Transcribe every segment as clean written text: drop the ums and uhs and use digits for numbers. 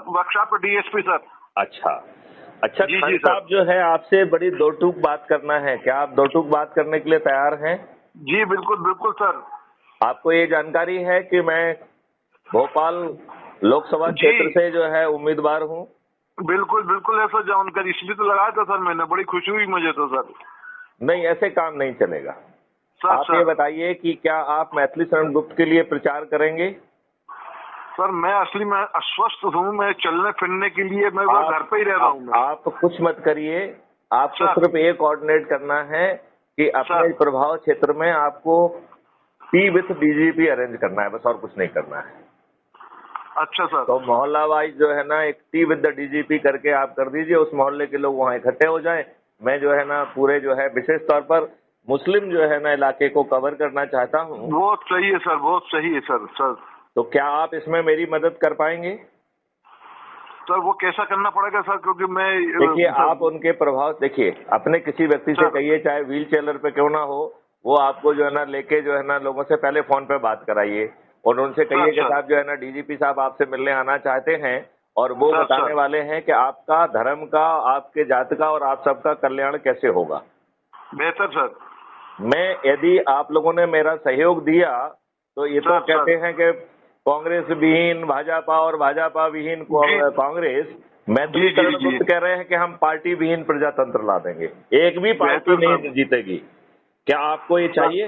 Workshop DSP sir. अच्छा अच्छा, जी खान जी sir. साहब जो है आपसे बड़ी दो टूक बात करना है, क्या आप दो टूक बात करने के लिए तैयार हैं? जी बिल्कुल बिल्कुल सर। आपको ये जानकारी है कि मैं भोपाल लोकसभा जी क्षेत्र से जो है उम्मीदवार हूँ? बिल्कुल बिल्कुल, ऐसा जानकारी इसलिए तो लगाया था सर मैंने, बड़ी खुशी हुई मुझे तो सर। नहीं, ऐसे काम नहीं चलेगा। सर आप ये सर बताइए कि क्या आप मैथिली शरण गुप्त के लिए प्रचार करेंगे? सर मैं असली में अस्वस्थ हूँ, मैं चलने फिरने के लिए मैं बस घर पे ही रह रहा हूँ मैं। आप कुछ मत करिए, आपको सर सिर्फ ये कोऑर्डिनेट करना है कि अपने सर प्रभाव क्षेत्र में आपको टी विथ डीजीपी अरेंज करना है, बस और कुछ नहीं करना है। अच्छा सर। तो मोहल्ला वाइज जो है ना एक टी विद द डीजीपी करके आप कर दीजिए, उस मोहल्ले के लोग वहाँ इकट्ठे हो जाएं। मैं जो है ना पूरे जो है विशेष तौर पर मुस्लिम जो है ना इलाके को कवर करना चाहता हूँ। बहुत सही है सर, बहुत सही है सर। सर तो क्या आप इसमें मेरी मदद कर पाएंगे? सर वो कैसा करना पड़ेगा सर, क्योंकि मैं देखिए, आप उनके प्रभाव देखिए, अपने किसी व्यक्ति से सर कहिए, चाहे व्हील चेयर पे क्यों ना हो, वो आपको जो है ना लेके जो है ना लोगों से पहले फोन पे बात कराइए और उनसे कहिए कि सर साहब जो है ना डीजीपी साहब आपसे मिलने आना चाहते हैं और वो सर बताने सर वाले हैं कि आपका धर्म का, आपके जात का और आप सबका कल्याण कैसे होगा। बेहतर सर। मैं यदि आप लोगों ने मेरा सहयोग दिया तो ये तो सर कहते सर हैं कि कांग्रेस विहीन भाजपा और भाजपा विहीन जी कांग्रेस, मैथिली जी जी शरण जी गुप्त कह रहे हैं कि हम पार्टी विहीन प्रजातंत्र ला देंगे, एक भी पार्टी बेहतर नहीं सर। जीतेगी। क्या आपको ये सर चाहिए?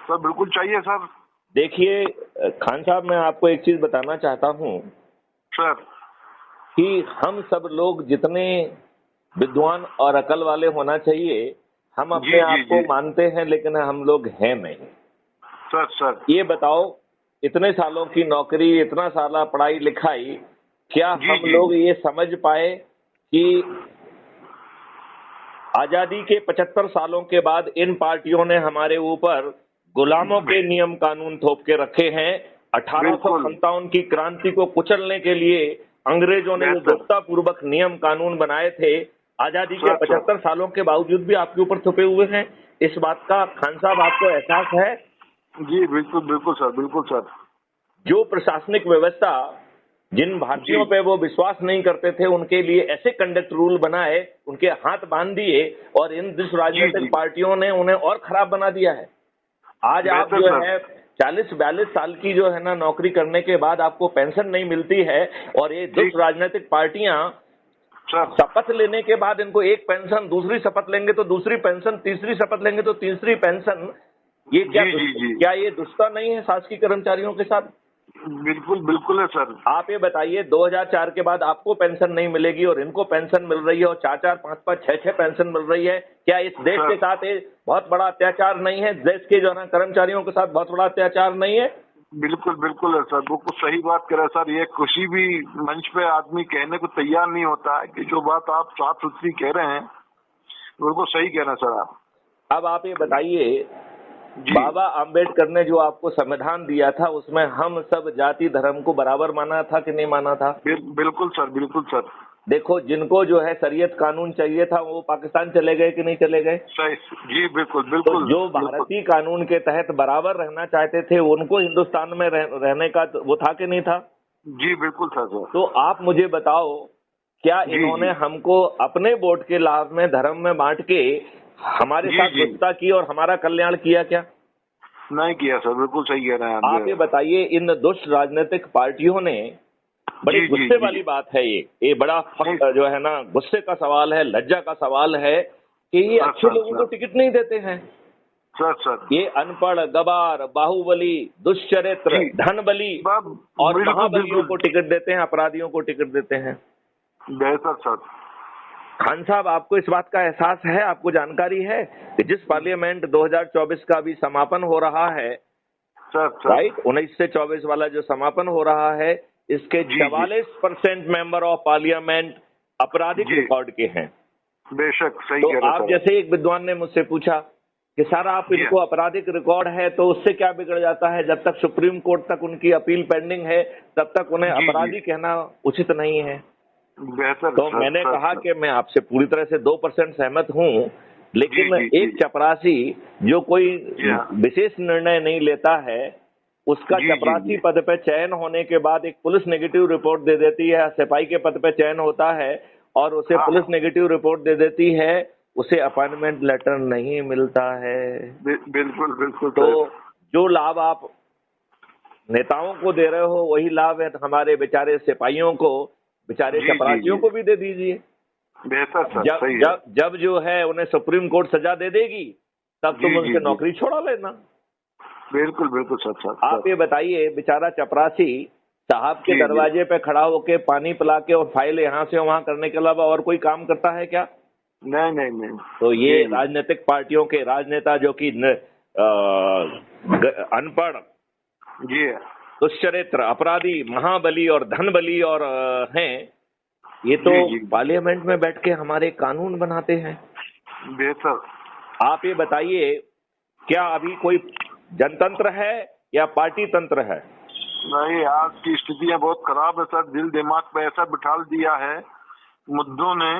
सर बिल्कुल चाहिए सर। देखिए खान साहब, मैं आपको एक चीज बताना चाहता हूँ सर कि हम सब लोग जितने विद्वान और अकल वाले होना चाहिए, हम अपने जी जी आप को जी मानते हैं लेकिन हम लोग हैं नहीं। सर सर ये बताओ, इतने सालों की नौकरी, इतना साला पढ़ाई लिखाई, क्या जी हम जी लोग ये समझ पाए कि आजादी के 75 सालों के बाद इन पार्टियों ने हमारे ऊपर गुलामों के नियम कानून थोप के रखे हैं। बिल्कुल 1857 की क्रांति को कुचलने के लिए अंग्रेजों ने जो बेहतर। गुप्ता पूर्वक नियम कानून बनाए थे, आजादी के सर सर 75 सालों के बावजूद भी आपके ऊपर थोपे हुए हैं। इस बात का खान साहब आपको एहसास है? जी बिल्कुल बिल्कुल सर, बिल्कुल सर। जो प्रशासनिक व्यवस्था जिन भारतीयों जी पे वो विश्वास नहीं करते थे, उनके लिए ऐसे कंडक्ट रूल बनाए, उनके हाथ बांध दिए और इन दुष्ट जी राजनीतिक जी पार्टियों ने उन्हें और खराब बना दिया है। आज आप बेहतर जो सर। है 40-42 साल की जो है ना नौकरी करने के बाद आपको पेंशन नहीं मिलती है और ये जी दुष्ट राजनीतिक पार्टियां सर शपथ लेने के बाद इनको एक पेंशन, दूसरी शपथ लेंगे तो दूसरी पेंशन, तीसरी शपथ लेंगे तो तीसरी पेंशन। ये जी जी जी क्या ये दुष्टता नहीं है शासकीय कर्मचारियों के साथ? बिल्कुल बिल्कुल है सर। आप ये बताइए, 2004 के बाद आपको पेंशन नहीं मिलेगी और इनको पेंशन मिल रही है और 4-4, 5-5, 6-6 पेंशन मिल रही है। क्या इस देश सर के साथ ये बहुत बड़ा अत्याचार नहीं है? देश के जो है ना कर्मचारियों के साथ बहुत बड़ा अत्याचार नहीं है? बिल्कुल बिल्कुल है सर, बिल्कुल सही बात कर रहे हैं सर। ये किसी भी मंच पे आदमी कहने को तैयार नहीं होता है कि जो बात आप साफ सुथरी कह रहे हैं, बिल्कुल सही कह रहे हैं सर आप। अब आप ये बताइए, जी बाबा आम्बेडकर ने जो आपको संविधान दिया था उसमें हम सब जाति धर्म को बराबर माना था कि नहीं माना था? बिल्कुल सर, बिल्कुल सर। देखो, जिनको जो है शरीयत कानून चाहिए था वो पाकिस्तान चले गए कि नहीं चले गए? सही। जी बिल्कुल तो बिल्कुल जो बिल्कुल। भारतीय कानून के तहत बराबर रहना चाहते थे उनको हिंदुस्तान में रहने का वो था कि नहीं था? जी बिल्कुल सर सर। तो आप मुझे बताओ, क्या जी इन्होंने जी हमको अपने वोट के लाभ में धर्म में बांट के हमारे जी साथ जी दुष्टता की और हमारा कल्याण किया क्या? नहीं किया सर, बिल्कुल सही कह रहे हैं आप ये आप। बताइए, इन दुष्ट राजनीतिक पार्टियों ने, बड़ी जी जी गुस्से जी वाली बात है ये बड़ा नहीं जो है ना गुस्से का सवाल है, लज्जा का सवाल है कि ये सर अच्छे सर लोगों को सर टिकट नहीं देते हैं। सर सर ये अनपढ़, गवार, बाहुबली, दुष्चरित्र, जी धनबली और बिल्कुल महाबलियों बिल्कुल को टिकट देते हैं, अपराधियों को टिकट देते हैं। बेहतर सर। खान साहब, आपको इस बात का एहसास है, आपको जानकारी है कि जिस पार्लियामेंट 2024 का भी समापन हो रहा है, सर सर राइट, 19 से 24 वाला जो समापन हो रहा है, इसके जी जी 44% मेंबर ऑफ पार्लियामेंट आपराधिक जी रिकॉर्ड के हैं। बेशक सही तो कह रहे आप सर। जैसे एक विद्वान ने मुझसे पूछा कि सर आप जी इनको आपराधिक रिकॉर्ड है तो उससे क्या बिगड़ जाता है? जब तक सुप्रीम कोर्ट तक उनकी अपील पेंडिंग है तब तक उन्हें जी जी अपराधी कहना उचित नहीं है। बेहतर तो सर मैंने सर कहा सर। कि मैं आपसे पूरी तरह से 2% सहमत हूं, जी लेकिन जी जी एक चपरासी जो कोई जी हाँ विशेष निर्णय नहीं लेता है उसका जी, चपरासी जी। पद पे चयन होने के बाद एक पुलिस नेगेटिव रिपोर्ट दे देती है, सिपाही के पद पे चयन होता है और उसे हाँ, पुलिस नेगेटिव रिपोर्ट दे देती है, उसे अपॉइंटमेंट लेटर नहीं मिलता है। बिल्कुल बिल्कुल तो सर। जो लाभ आप नेताओं को दे रहे हो वही लाभ है हमारे बेचारे सिपाहियों को, बेचारे जी, जी, चपरासियों जी। को भी दे दीजिए। बेहतर सर, जब सही है। जब जब जो है उन्हें सुप्रीम कोर्ट सजा दे देगी तब तुम जी, जी, उनसे जी। नौकरी छोड़ा लेना। बिल्कुल बिल्कुल सर, सर, आप सर। ये बताइए, बेचारा चपरासी साहब के जी, जी। दरवाजे पे खड़ा होके पानी पिला के और फाइल यहाँ से वहां करने के अलावा और कोई काम करता है क्या? नहीं नहीं नहीं। तो ये जी, जी। राजनीतिक पार्टियों के राजनेता जो कि अनपढ़, जी, दुष्चरित्र, अपराधी, महाबली और धनबली और हैं, ये तो जी, जी। पार्लियामेंट में बैठ के हमारे कानून बनाते हैं। बेहतर। आप ये बताइए, क्या अभी कोई जनतंत्र है या पार्टी तंत्र है? नहीं, आज की स्थितियां बहुत खराब है सर। दिल दिमाग पे ऐसा बिठाल दिया है मुद्दों ने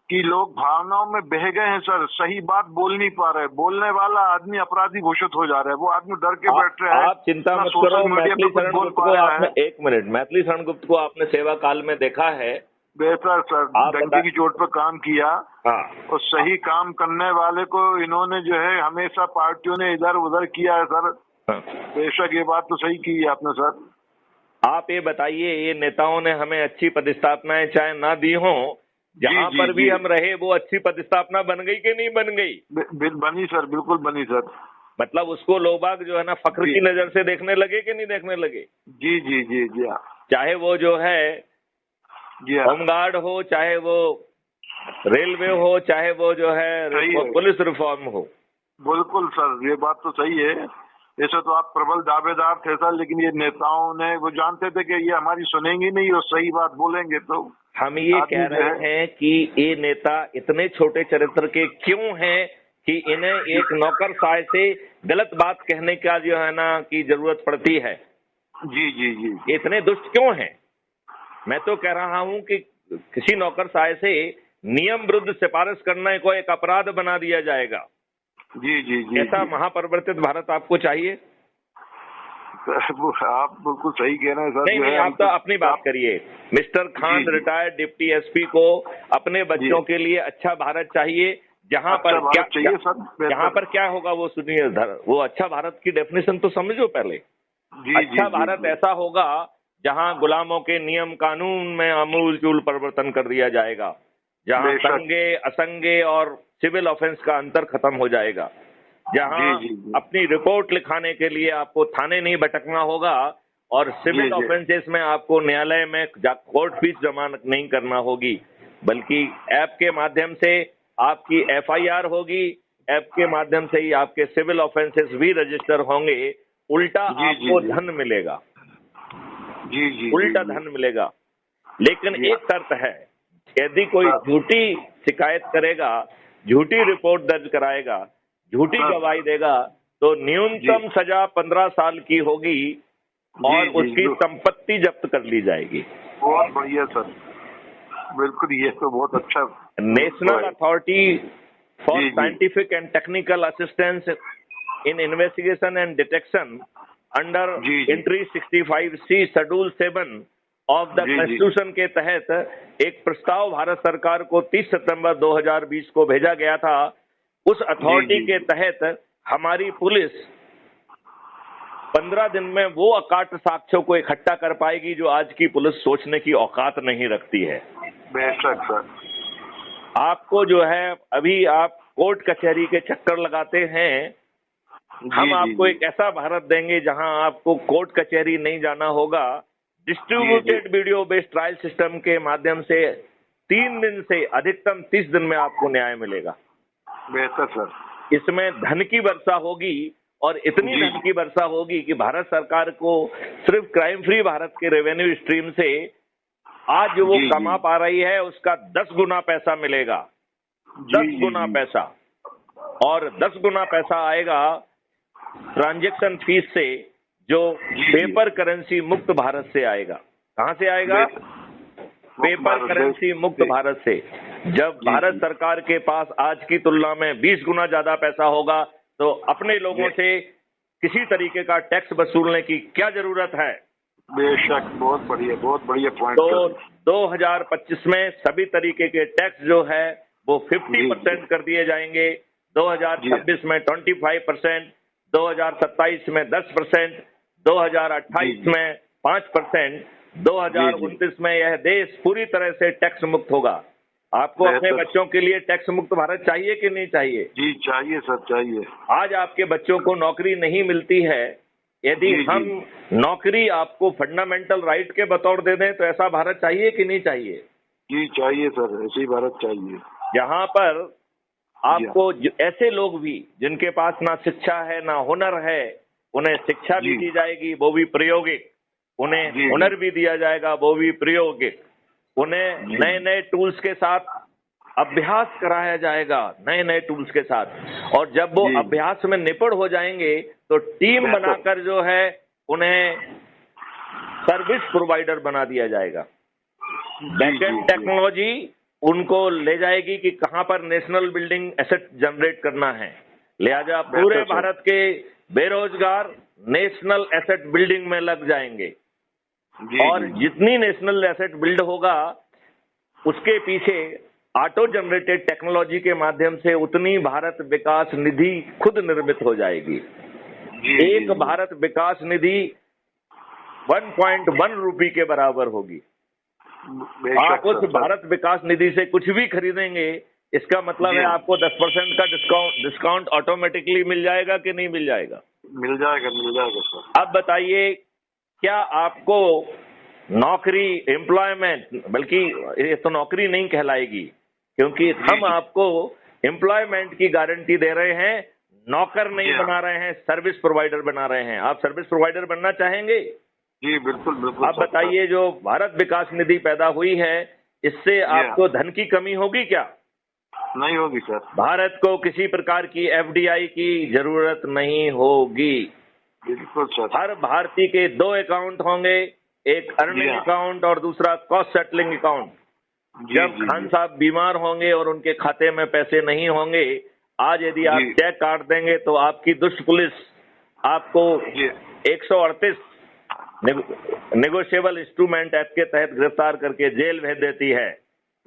कि लोग भावनाओं में बह गए हैं सर। सही बात बोल नहीं पा रहे। बोलने वाला आदमी अपराधी घोषित हो जा रहा है। वो आदमी डर के बैठ रहा है। आप चिंता ना मत सोशल करो, मीडिया मैथिली पे कुछ शरण बोल गुप्त पा को रहा आपने, है। एक मिनट, मैथिली शरण गुप्त को आपने सेवा काल में देखा है? बेहतर सर, आप डंके की चोट पर काम किया। हाँ, और सही काम करने वाले को इन्होंने जो है हमेशा पार्टियों ने इधर उधर किया है सर। हाँ। बेशक ये बात तो सही की है आपने सर। आप ये बताइए, ये नेताओं ने हमें अच्छी पदस्थापनाएं चाहे ना दी हो, जहां जी, पर भी जी। हम रहे वो अच्छी पदस्थापना बन गई कि नहीं बन गई? बनी सर, बिल्कुल बनी सर। मतलब उसको लोग बाग जो है ना फख्र जी। की नजर से देखने लगे कि नहीं देखने लगे? जी जी जी जी हाँ। चाहे वो जो है जी हाँ। होमगार्ड हो, चाहे वो रेलवे हो, चाहे वो जो सही है है। पुलिस रिफॉर्म हो। बिल्कुल सर, ये बात तो सही है। ऐसे तो आप प्रबल दावेदार थे सर, लेकिन ये नेताओं ने, वो जानते थे कि ये हमारी सुनेंगी नहीं और सही बात बोलेंगे तो हम ये आदमी कह जो रहे है। हैं कि ये नेता इतने छोटे चरित्र के क्यों हैं कि इन्हें एक नौकरशाह से गलत बात कहने का जो है ना की जरूरत पड़ती है। जी जी जी। ये इतने दुष्ट क्यों हैं? मैं तो कह रहा हूं कि किसी नौकरशाह से नियम विरुद्ध सिफारिश करने को एक अपराध बना दिया जाएगा। जी जी जी ऐसा जी। महापरिवर्तित भारत आपको चाहिए? वो आप बिल्कुल सही कह रहे हैं सर। नहीं जो नहीं, है आप तो अपनी बात करिए। मिस्टर खान, जी, जी। रिटायर्ड डिप्टी एसपी को अपने बच्चों के लिए अच्छा भारत चाहिए, जहां पर अच्छा क्या भारत चाहिए सर। जहां पर क्या होगा वो सुनिए। वो अच्छा भारत की डेफिनेशन तो समझो पहले। जी जी अच्छा जी भारत जी। ऐसा होगा जहां गुलामों के नियम कानून में आमूलचूल परिवर्तन कर दिया जाएगा, जहां बेशक। संगे, असंगे और सिविल ऑफेंस का अंतर खत्म हो जाएगा, जहां जी जी जी। अपनी रिपोर्ट लिखाने के लिए आपको थाने नहीं भटकना होगा और सिविल जी, जी। ऑफेंसेस में आपको न्यायालय में कोर्ट फीस जमा नहीं करना होगी, बल्कि ऐप के माध्यम से आपकी एफआईआर होगी, ऐप के माध्यम से ही आपके सिविल ऑफेंसेस भी रजिस्टर होंगे। उल्टा जी, जी, आपको जी। धन मिलेगा, जी जी। उल्टा जी, जी। धन मिलेगा। लेकिन जी, एक शर्त है, यदि कोई हाँ। झूठी शिकायत करेगा, झूठी रिपोर्ट दर्ज कराएगा, झूठी हाँ। गवाही देगा, तो न्यूनतम सजा 15 साल की होगी और जी, उसकी जी। संपत्ति जब्त कर ली जाएगी। बहुत बढ़िया सर। बिल्कुल, ये तो बहुत अच्छा। नेशनल अथॉरिटी फॉर जी, जी। Scientific and technical assistance in investigation and detection under जी, जी। Entry 65C schedule 7 of the जी, जी। कॉन्स्टिट्यूशन के तहत एक प्रस्ताव भारत सरकार को 30 सितंबर 2020 को भेजा गया था। उस अथॉरिटी जी, के जी। तहत हमारी पुलिस 15 दिन में वो अकाट साक्ष्यों को इकट्ठा कर पाएगी जो आज की पुलिस सोचने की औकात नहीं रखती है। बेशक सर। आपको जो है, अभी आप कोर्ट कचहरी के चक्कर लगाते हैं, हम जी, आपको जी, एक ऐसा भारत देंगे जहां आपको कोर्ट कचहरी नहीं जाना होगा। Distributed video based trial system के माध्यम से 3 दिन से अधिकतम 30 दिन में आपको न्याय मिलेगा। बेहतर सर। इसमें धन की वर्षा होगी और इतनी जी। धन की वर्षा होगी कि भारत सरकार को सिर्फ क्राइम फ्री भारत के रेवेन्यू स्ट्रीम से आज जो वो जी, कमा जी। पा रही है उसका 10 गुना पैसा मिलेगा। जी, 10 जी, गुना जी। पैसा। और 10 गुना पैसा आएगा ट्रांजैक्शन फीस से, जो जी, पेपर करेंसी मुक्त भारत से आएगा। कहां से आएगा? पेपर करेंसी मुक्त भारत से। जब जी, भारत जी। सरकार के पास आज की तुलना में 20 गुना ज्यादा पैसा होगा तो अपने लोगों से किसी तरीके का टैक्स वसूलने की क्या जरूरत है। बेशक, बहुत बढ़िया पॉइंट। तो 2025 में सभी तरीके के टैक्स जो है वो 50% कर दिए जाएंगे, 2026 में 25%, 2027 में 10%, 2028 में 5%, 2029 में यह देश पूरी तरह से टैक्स मुक्त होगा। आपको अपने बच्चों के लिए टैक्स मुक्त भारत चाहिए कि नहीं चाहिए? जी चाहिए सर, चाहिए। आज आपके बच्चों को नौकरी नहीं मिलती है, यदि हम नौकरी आपको फंडामेंटल राइट के बतौर दे दें तो ऐसा भारत चाहिए कि नहीं चाहिए? जी चाहिए सर, ऐसी भारत चाहिए जहां पर आपको ऐसे लोग भी जिनके पास ना शिक्षा है ना हुनर है, उन्हें शिक्षा भी दी जाएगी, वो भी प्रायोगिक, उन्हें हुनर भी दिया जाएगा, वो भी प्रायोगिक, उन्हें नए नए टूल्स के साथ अभ्यास कराया जाएगा, नए नए टूल्स के साथ। और जब वो अभ्यास में निपुण हो जाएंगे तो टीम बनाकर जो है उन्हें सर्विस प्रोवाइडर बना दिया जाएगा। बैकएंड टेक्नोलॉजी उनको ले जाएगी कि कहां पर नेशनल बिल्डिंग एसेट जनरेट करना है। लिहाजा पूरे भारत के बेरोजगार नेशनल एसेट बिल्डिंग में लग जाएंगे और जितनी नेशनल एसेट बिल्ड होगा उसके पीछे ऑटो जनरेटेड टेक्नोलॉजी के माध्यम से उतनी भारत विकास निधि खुद निर्मित हो जाएगी। एक भारत विकास निधि 1.1 रुपये के बराबर होगी। आप उस भारत विकास निधि से कुछ भी खरीदेंगे, इसका मतलब है आपको 10% का डिस्काउंट ऑटोमेटिकली मिल जाएगा कि नहीं मिल जाएगा? मिल जाएगा सर। अब बताइए, क्या आपको नौकरी, एम्प्लॉयमेंट, बल्कि ये तो नौकरी नहीं कहलाएगी क्योंकि हम आपको एम्प्लॉयमेंट की गारंटी दे रहे हैं, नौकर नहीं बना रहे हैं, सर्विस प्रोवाइडर बना रहे हैं। आप सर्विस प्रोवाइडर बनना चाहेंगे? जी बिल्कुल बिल्कुल। आप बताइए, जो भारत विकास निधि पैदा हुई है, इससे आपको धन की कमी होगी क्या? नहीं होगी सर। भारत को किसी प्रकार की एफडीआई की जरूरत नहीं होगी। बिल्कुल सर। हर भारतीय के 2 अकाउंट होंगे, एक अर्निंग अकाउंट और दूसरा कॉस्ट सेटलिंग अकाउंट। जब खान साहब बीमार होंगे और उनके खाते में पैसे नहीं होंगे, आज यदि आप चेक काट देंगे तो आपकी दुष्ट पुलिस आपको 138 नेगोशिएबल इंस्ट्रूमेंट एक्ट के तहत गिरफ्तार करके जेल भेज देती है।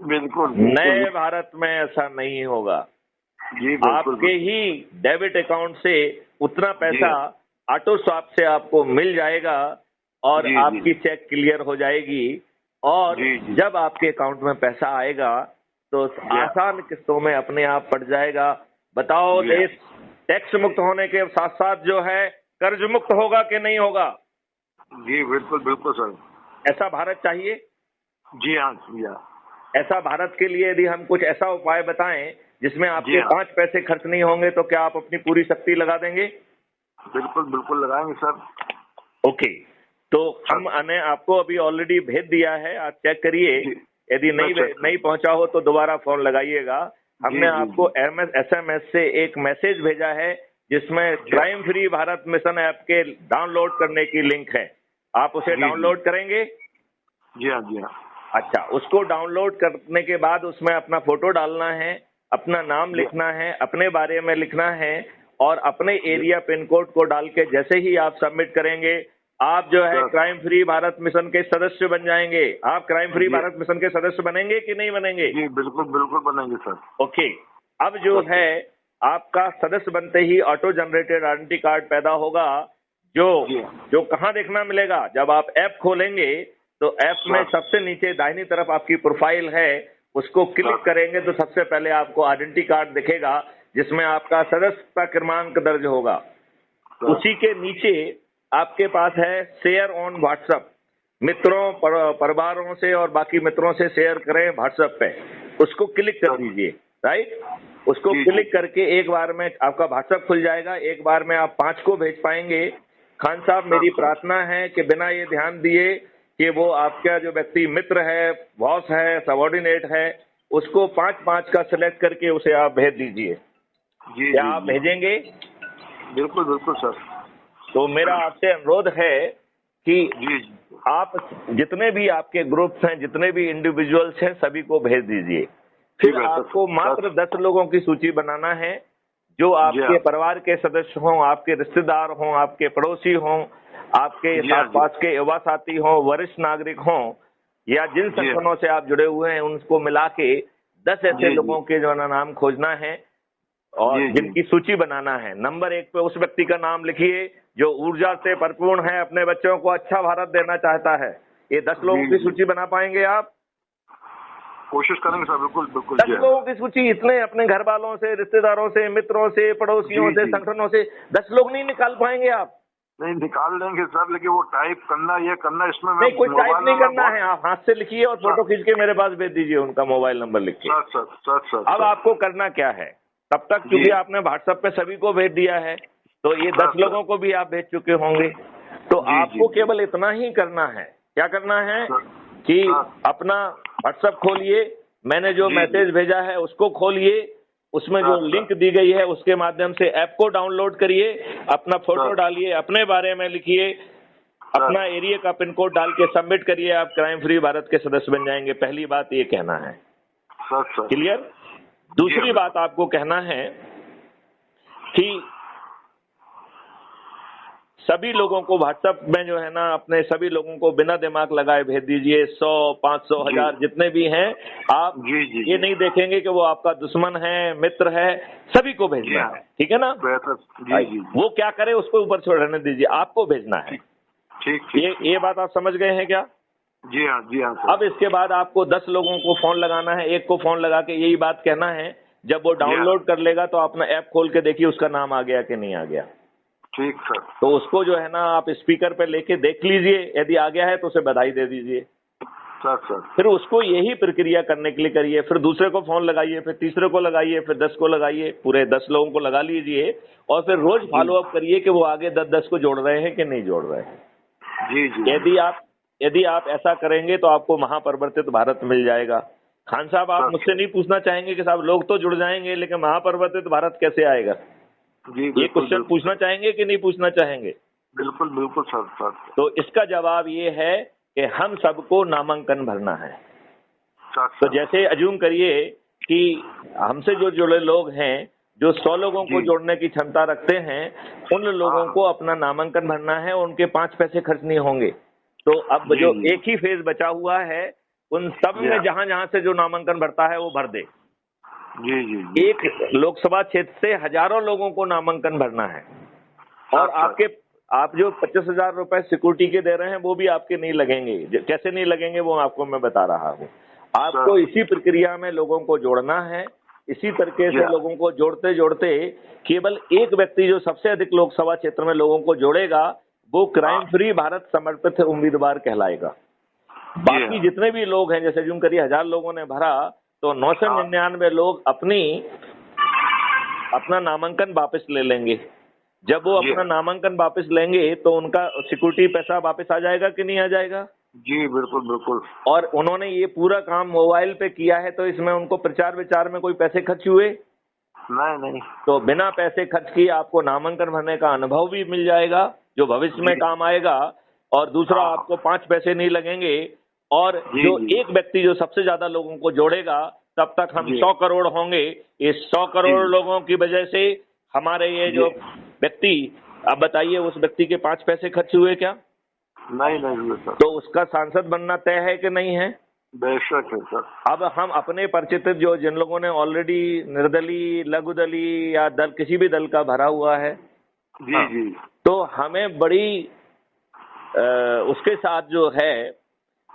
बिल्कुल। नए भारत में ऐसा नहीं होगा। आपके ही डेबिट अकाउंट से उतना पैसा ऑटो स्वैप से आपको मिल जाएगा और आपकी चेक क्लियर हो जाएगी। और जब आपके अकाउंट में पैसा आएगा तो आसान किस्तों में अपने आप पड़ जाएगा। बताओ, देश टैक्स मुक्त होने के साथ साथ जो है कर्ज मुक्त होगा कि नहीं होगा? जी बिल्कुल बिल्कुल सर। ऐसा भारत चाहिए? जी हाँ। ऐसा भारत के लिए यदि हम कुछ ऐसा उपाय बताएं जिसमें आपके 5 पैसे खर्च नहीं होंगे, तो क्या आप अपनी पूरी शक्ति लगा देंगे? बिल्कुल बिल्कुल लगाएंगे सर। ओके, तो हमने आपको अभी ऑलरेडी भेज दिया है, आप चेक करिए। यदि नहीं पहुंचा हो तो दोबारा फोन लगाइएगा। हमने आपको SMS से एक मैसेज भेजा है जिसमें crime free Bharat mission app के डाउनलोड करने की लिंक है। आप उसे डाउनलोड करेंगे? जी हाँ। अच्छा, उसको डाउनलोड करने के बाद उसमें अपना फोटो डालना है, अपना नाम लिखना है, अपने बारे में लिखना है और अपने एरिया पिन कोड को डाल के जैसे ही आप सबमिट करेंगे, आप जो है क्राइम फ्री भारत मिशन के सदस्य बन जाएंगे। आप क्राइम फ्री भारत मिशन के सदस्य बनेंगे कि नहीं बनेंगे? जी बिल्कुल बिल्कुल बनेंगे सर। ओके, अब जो है आपका सदस्य बनते ही ऑटो जनरेटेड आइडेंटिटी कार्ड पैदा होगा, जो कहाँ देखना मिलेगा? जब आप ऐप खोलेंगे तो ऐप में सबसे नीचे दाहिनी तरफ आपकी प्रोफाइल है, उसको क्लिक करेंगे तो सबसे पहले आपको आइडेंटिटी कार्ड दिखेगा जिसमें आपका सदस्यता क्रमांक दर्ज होगा। उसी के नीचे आपके पास है शेयर ऑन व्हाट्सएप, मित्रों परिवारों से और बाकी मित्रों से शेयर करें व्हाट्सएप पे, उसको क्लिक कर दीजिए। राइट, उसको क्लिक करके एक बार में आपका व्हाट्सएप खुल जाएगा। एक बार में आप 5 को भेज पाएंगे। खान साहब, मेरी प्रार्थना है कि बिना ये ध्यान दिए कि वो आपका जो व्यक्ति मित्र है, बॉस है, सबॉर्डिनेट है, उसको 5-5 का सिलेक्ट करके उसे आप भेज दीजिए। क्या आप भेजेंगे? बिल्कुल बिल्कुल सर। तो मेरा आपसे अनुरोध है कि आप जितने भी आपके ग्रुप्स हैं, जितने भी इंडिविजुअल्स हैं, सभी को भेज दीजिए। फिर आपको मात्र 10 लोगों की सूची बनाना है जो आपके परिवार के सदस्य हों, आपके रिश्तेदार हों, आपके पड़ोसी हों, आपके साथ पास के युवा साथी हों, वरिष्ठ नागरिक हों, या जिन संगठनों से आप जुड़े हुए हैं उनको मिला के 10 ऐसे लोगों के जो नाम खोजना है और जिनकी सूची बनाना है। नंबर 1 पे उस व्यक्ति का नाम लिखिए जो ऊर्जा से भरपूर है, अपने बच्चों को अच्छा भारत देना चाहता है। ये 10 लोगों की सूची बना पाएंगे आप? कोशिश करेंगे सर, बिल्कुल बिल्कुल। 10 लोगों की सूची, इतने अपने घर वालों से, रिश्तेदारों से, मित्रों से, पड़ोसियों से, संगठनों से 10 लोग नहीं निकाल पाएंगे आप? नहीं निकाल लेंगे सर, लेकिन वो टाइप करना, ये करना, इसमें नहीं, कोई टाइप नहीं करना है, आप हाथ से लिखिए और फोटो खींच के मेरे पास भेज दीजिए, उनका मोबाइल नंबर लिख के। सर। अब आपको करना क्या है, तब तक क्योंकि आपने व्हाट्सएप पे सभी को भेज दिया है तो ये 10 लोगों को भी आप भेज चुके होंगे, तो आपको केवल इतना ही करना है। क्या करना है कि अपना व्हाट्सएप खोलिए, मैंने जो मैसेज भेजा है उसको खोलिए, उसमें जो लिंक दी गई है उसके माध्यम से ऐप को डाउनलोड करिए, अपना फोटो डालिए, अपने बारे में लिखिए, अपना एरिया का पिन कोड डाल के सबमिट करिए, आप क्राइम फ्री भारत के सदस्य बन जाएंगे। पहली बात ये कहना है, क्लियर? दूसरी बात आपको कहना है कि सभी लोगों को व्हाट्सएप में जो है ना, अपने सभी लोगों को बिना दिमाग लगाए भेज दीजिए। 100, 500, 1000 जितने भी हैं, आप ये नहीं देखेंगे कि वो आपका दुश्मन है, मित्र है, सभी को भेजना है, ठीक है ना? वो क्या करे उसको ऊपर छोड़ रहने दीजिए, आपको भेजना है। ठीक। ये बात आप समझ गए हैं क्या? जी हाँ। अब इसके बाद आपको 10 लोगों को फोन लगाना है, एक को फोन लगा के यही बात कहना है। जब वो डाउनलोड कर लेगा तो अपना ऐप खोल के देखिए उसका नाम आ गया कि नहीं आ गया। ठीक सर। तो उसको जो है ना आप स्पीकर पे लेके देख लीजिए, यदि आ गया है तो उसे बधाई दे दीजिए। सर। फिर उसको यही प्रक्रिया करने के लिए करिए, फिर दूसरे को फोन लगाइए, फिर तीसरे को लगाइए, फिर 10 को लगाइए, पूरे 10 लोगों को लगा लीजिए और फिर रोज फॉलो अप करिए कि वो आगे 10-10 को जोड़ रहे हैं कि नहीं जोड़ रहे हैं। यदि आप ऐसा करेंगे तो आपको महापरिवर्तित भारत मिल जाएगा। खान साहब, आप मुझसे नहीं पूछना चाहेंगे कि साहब लोग तो जुड़ जाएंगे लेकिन महापरिवर्तित भारत कैसे आएगा? ये क्वेश्चन पूछना चाहेंगे कि नहीं पूछना चाहेंगे? बिल्कुल सर। तो इसका जवाब ये है कि हम सबको नामांकन भरना है। तो जैसे अज्यूम करिए कि हमसे जो जुड़े लोग हैं, जो 100 लोगों को जोड़ने की क्षमता रखते हैं, उन लोगों को अपना नामांकन भरना है, उनके 5 पैसे खर्च नहीं होंगे। तो अब जो एक ही फेज बचा हुआ है, उन सब में जहां से जो नामांकन भरता है वो भर दे। एक लोकसभा क्षेत्र से हजारों लोगों को नामांकन भरना है और आप जो 25,000 रुपए सिक्योरिटी के दे रहे हैं वो भी आपके नहीं लगेंगे। कैसे नहीं लगेंगे वो आपको मैं बता रहा हूँ। आपको इसी प्रक्रिया में लोगों को जोड़ना है। इसी तरीके से लोगों को जोड़ते जोड़ते केवल एक व्यक्ति जो सबसे अधिक लोकसभा क्षेत्र में लोगों को जोड़ेगा वो क्राइम फ्री भारत समर्पित उम्मीदवार कहलाएगा। बाकी जितने भी लोग हैं, जैसे जूम करिए 1000 लोगों ने भरा तो 999 लोग अपना नामांकन वापस ले लेंगे। जब वो अपना नामांकन वापस लेंगे तो उनका सिक्योरिटी पैसा वापस आ जाएगा कि नहीं आ जाएगा? जी बिल्कुल। और उन्होंने ये पूरा काम मोबाइल पे किया है तो इसमें उनको प्रचार विचार में कोई पैसे खर्च हुए? नहीं। तो बिना पैसे खर्च किए आपको नामांकन भरने का अनुभव भी मिल जाएगा जो भविष्य में काम आएगा। और दूसरा, आपको 5 पैसे नहीं लगेंगे। और जो एक व्यक्ति जो सबसे ज्यादा लोगों को जोड़ेगा, तब तक हम 100 करोड़ होंगे। इस 100 करोड़ लोगों की वजह से हमारे ये जो व्यक्ति, अब बताइए उस व्यक्ति के 5 पैसे खर्च हुए क्या? नहीं हुए सर। तो उसका सांसद बनना तय है कि नहीं है? बेशक है सर। अब हम अपने परिचित जो जिन लोगों ने ऑलरेडी निर्दलीय, लघुदलीय या दल किसी भी दल का भरा हुआ है, जी, तो हमें बड़ी उसके साथ जो है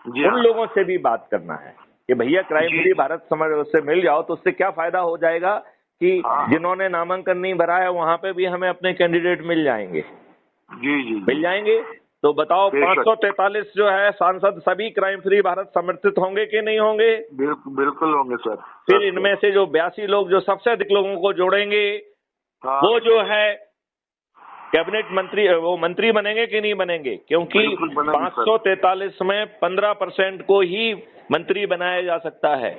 उन लोगों से भी बात करना है कि भैया क्राइम फ्री भारत समाज से मिल जाओ तो उससे क्या फायदा हो जाएगा कि जिन्होंने नामांकन नहीं भरा है वहां पे भी हमें अपने कैंडिडेट मिल जाएंगे। जी मिल जाएंगे। तो बताओ 543 जो है सांसद सभी क्राइम फ्री भारत समर्थित होंगे कि नहीं होंगे? बिल्कुल होंगे सर। फिर इनमें से जो 82 लोग जो सबसे अधिक लोगों को जोड़ेंगे वो जो है कैबिनेट मंत्री, वो मंत्री बनेंगे कि नहीं बनेंगे? क्योंकि 543 में 15% को ही मंत्री बनाया जा सकता है।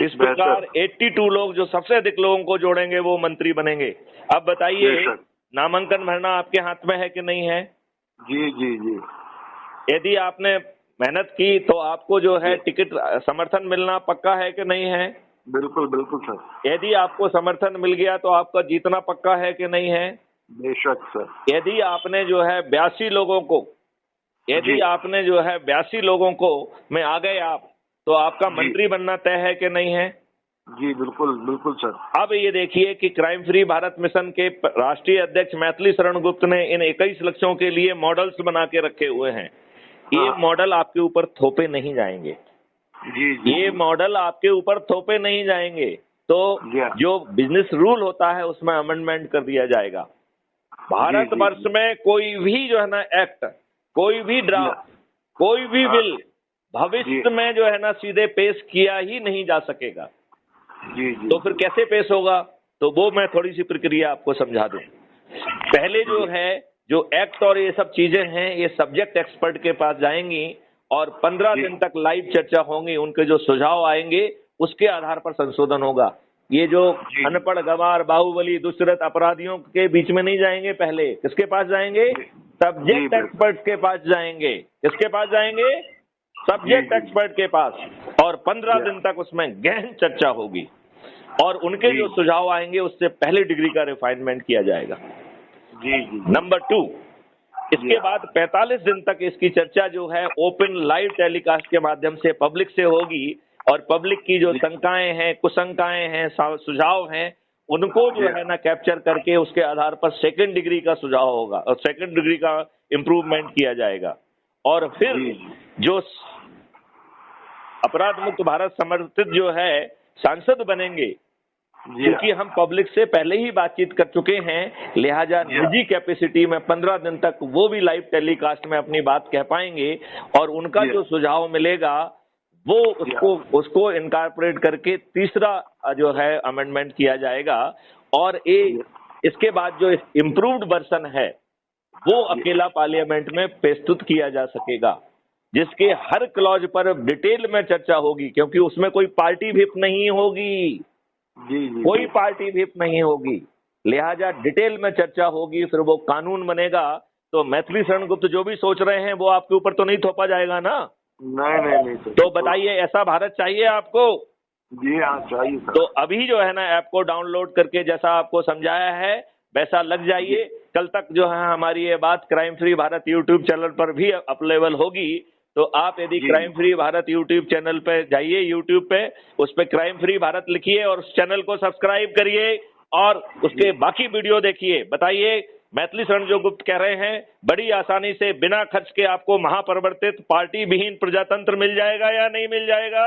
इस प्रकार 82 लोग जो सबसे अधिक लोगों को जोड़ेंगे वो मंत्री बनेंगे। अब बताइए नामांकन भरना आपके हाथ में है कि नहीं है? जी। यदि आपने मेहनत की तो आपको जो है टिकट समर्थन मिलना पक्का है कि नहीं है? बिल्कुल बिल्कुल सर। यदि आपको समर्थन मिल गया तो आपका जीतना पक्का है कि नहीं है? बेशक सर। यदि आपने जो है 82 लोगों को, यदि जी आपने जो है 82 लोगों को में आ गए आप, तो आपका जी मंत्री बनना तय है कि नहीं है? जी बिल्कुल बिल्कुल सर। अब ये देखिए कि क्राइम फ्री भारत मिशन के राष्ट्रीय अध्यक्ष मैथिली शरण गुप्त ने इन 21 लक्ष्यों के लिए मॉडल्स बना के रखे हुए हैं। ये हाँ। मॉडल आपके ऊपर थोपे नहीं जाएंगे, जी जी ये मॉडल आपके ऊपर थोपे नहीं जाएंगे। तो जी जो बिजनेस रूल होता है उसमें अमेंडमेंट कर दिया जाएगा। भारतवर्ष में कोई भी जो है ना एक्ट, कोई भी ड्राफ्ट, कोई भी हाँ। बिल भविष्य में जो है ना सीधे पेश किया ही नहीं जा सकेगा। जी जी तो फिर कैसे पेश होगा? तो वो मैं थोड़ी सी प्रक्रिया आपको समझा दूं। पहले जो है, जो एक्ट और ये सब चीजें हैं, ये सब्जेक्ट एक्सपर्ट के पास जाएंगी और 15 दिन तक लाइव चर्चा होंगी। उनके जो सुझाव आएंगे उसके आधार पर संशोधन होगा। ये जो अनपढ़ गवार बाहुबली दुष्कृत अपराधियों के बीच में नहीं जाएंगे, पहले किसके पास जाएंगे? सब्जेक्ट एक्सपर्ट के पास जाएंगे। किसके पास जाएंगे? सब्जेक्ट एक्सपर्ट के पास। और 15 दिन तक उसमें गहन चर्चा होगी और उनके जो सुझाव आएंगे उससे पहले डिग्री का रिफाइनमेंट किया जाएगा। जी जी। नंबर 2, इसके बाद 45 दिन तक इसकी चर्चा जो है ओपन लाइव टेलीकास्ट के माध्यम से पब्लिक से होगी और पब्लिक की जो शंकाएं हैं, कुशंकाएं हैं, सुझाव हैं, उनको जो है ना कैप्चर करके उसके आधार पर सेकंड डिग्री का सुझाव होगा और सेकंड डिग्री का इम्प्रूवमेंट किया जाएगा। और फिर जो अपराध मुक्त भारत समर्थित जो है सांसद बनेंगे, क्योंकि हम पब्लिक से पहले ही बातचीत कर चुके हैं, लिहाजा निजी कैपेसिटी में 15 दिन तक वो भी लाइव टेलीकास्ट में अपनी बात कह पाएंगे और उनका जो सुझाव मिलेगा वो उसको इनकॉर्पोरेट करके तीसरा जो है अमेंडमेंट किया जाएगा। और इसके बाद जो इम्प्रूव्ड वर्जन है वो अकेला पार्लियामेंट में प्रस्तुत किया जा सकेगा, जिसके हर क्लॉज पर डिटेल में चर्चा होगी, क्योंकि उसमें कोई पार्टी व्हिप नहीं होगी। कोई पार्टी व्हिप नहीं होगी, लिहाजा डिटेल में चर्चा होगी, फिर वो कानून बनेगा। तो मैथिली शरण गुप्त जो भी सोच रहे हैं वो आपके ऊपर तो नहीं थोपा जाएगा ना? नहीं। तो बताइए, ऐसा भारत चाहिए आपको? जी हाँ चाहिए सर। तो अभी जो है ना ऐप को डाउनलोड करके जैसा आपको समझाया है वैसा लग जाइए। कल तक जो है हमारी ये बात crime free Bharat YouTube channel पर भी अवेलेबल होगी। तो आप यदि crime free Bharat YouTube channel पे जाइए, यूट्यूब पे उस पे क्राइम फ्री भारत लिखिए और उस चैनल को सब्सक्राइब करिए और उसके बाकी वीडियो देखिए। बताइए, मैथिली शरण जो गुप्त कह रहे हैं बड़ी आसानी से बिना खर्च के आपको महापरिवर्तित पार्टी विहीन प्रजातंत्र मिल जाएगा या नहीं मिल जाएगा?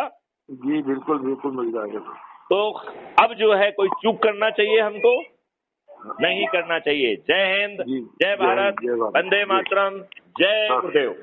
जी बिल्कुल बिल्कुल मिल जाएगा। तो अब जो है कोई चूक करना चाहिए हमको? नहीं करना चाहिए। जय हिंद, जय भारत, वंदे मातरम, जय गुरुदेव।